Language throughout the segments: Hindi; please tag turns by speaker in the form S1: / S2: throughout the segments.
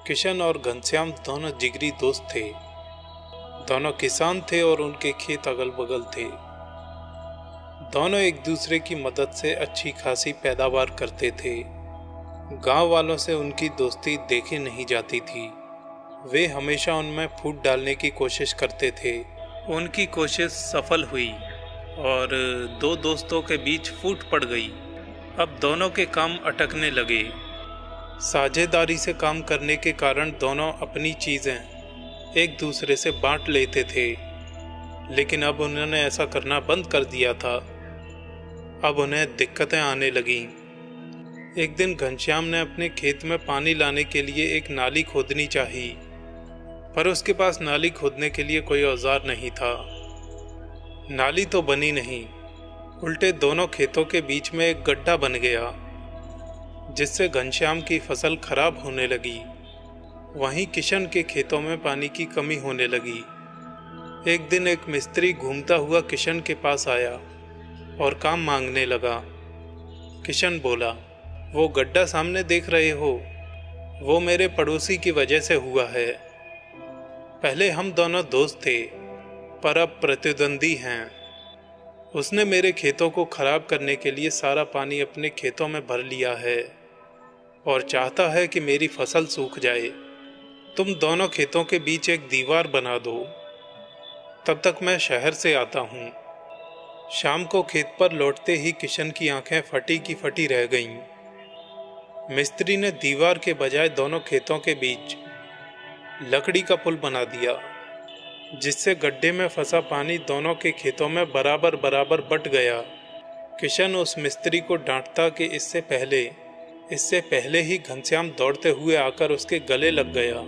S1: किशन और घनश्याम दोनों जिगरी दोस्त थे। दोनों किसान थे और उनके खेत अगल बगल थे। दोनों एक दूसरे की मदद से अच्छी खासी पैदावार करते थे। गांव वालों से उनकी दोस्ती देखी नहीं जाती थी। वे हमेशा उनमें फूट डालने की कोशिश करते थे। उनकी कोशिश सफल हुई और दो दोस्तों के बीच फूट पड़ गई। अब दोनों के काम अटकने लगे। साझेदारी से काम करने के कारण दोनों अपनी चीज़ें एक दूसरे से बांट लेते थे, लेकिन अब उन्होंने ऐसा करना बंद कर दिया था। अब उन्हें दिक्कतें आने लगीं। एक दिन घनश्याम ने अपने खेत में पानी लाने के लिए एक नाली खोदनी चाही, पर उसके पास नाली खोदने के लिए कोई औजार नहीं था। नाली तो बनी नहीं, उल्टे दोनों खेतों के बीच में एक गड्ढा बन गया, जिससे घनश्याम की फसल खराब होने लगी। वहीं किशन के खेतों में पानी की कमी होने लगी। एक दिन एक मिस्त्री घूमता हुआ किशन के पास आया और काम मांगने लगा। किशन बोला, वो गड्ढा सामने देख रहे हो, वो मेरे पड़ोसी की वजह से हुआ है। पहले हम दोनों दोस्त थे, पर अब प्रतिद्वंदी हैं। उसने मेरे खेतों को खराब करने के लिए सारा पानी अपने खेतों में भर लिया है और चाहता है कि मेरी फसल सूख जाए। तुम दोनों खेतों के बीच एक दीवार बना दो, तब तक मैं शहर से आता हूँ। शाम को खेत पर लौटते ही किशन की आंखें फटी की फटी रह गईं। मिस्त्री ने दीवार के बजाय दोनों खेतों के बीच लकड़ी का पुल बना दिया, जिससे गड्ढे में फंसा पानी दोनों के खेतों में बराबर बराबर बट गया। किशन उस मिस्त्री को डांटता कि इससे पहले ही घनश्याम दौड़ते हुए आकर उसके गले लग गया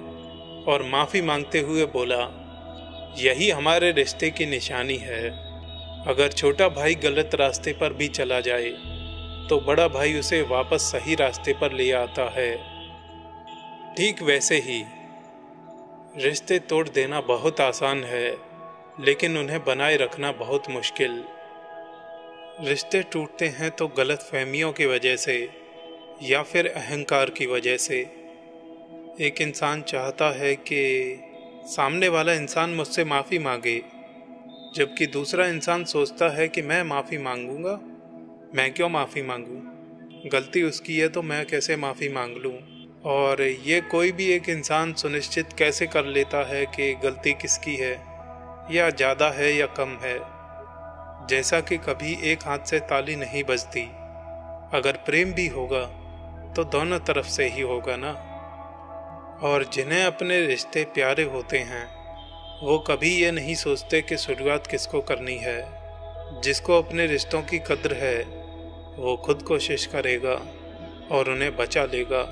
S1: और माफ़ी मांगते हुए बोला, यही हमारे रिश्ते की निशानी है। अगर छोटा भाई गलत रास्ते पर भी चला जाए तो बड़ा भाई उसे वापस सही रास्ते पर ले आता है। ठीक वैसे ही रिश्ते तोड़ देना बहुत आसान है, लेकिन उन्हें बनाए रखना बहुत मुश्किल। रिश्ते टूटते हैं तो गलतफहमियों की वजह से या फिर अहंकार की वजह से। एक इंसान चाहता है कि सामने वाला इंसान मुझसे माफ़ी मांगे, जबकि दूसरा इंसान सोचता है कि मैं माफ़ी मांगूंगा, मैं क्यों माफ़ी मांगूं, गलती उसकी है तो मैं कैसे माफ़ी मांग लूं। और ये कोई भी एक इंसान सुनिश्चित कैसे कर लेता है कि गलती किसकी है, या ज़्यादा है या कम है। जैसा कि कभी एक हाथ से ताली नहीं बजती। अगर प्रेम भी होगा तो दोनों तरफ से ही होगा ना। और जिन्हें अपने रिश्ते प्यारे होते हैं वो कभी ये नहीं सोचते कि शुरुआत किसको करनी है। जिसको अपने रिश्तों की कद्र है वो खुद कोशिश करेगा और उन्हें बचा लेगा।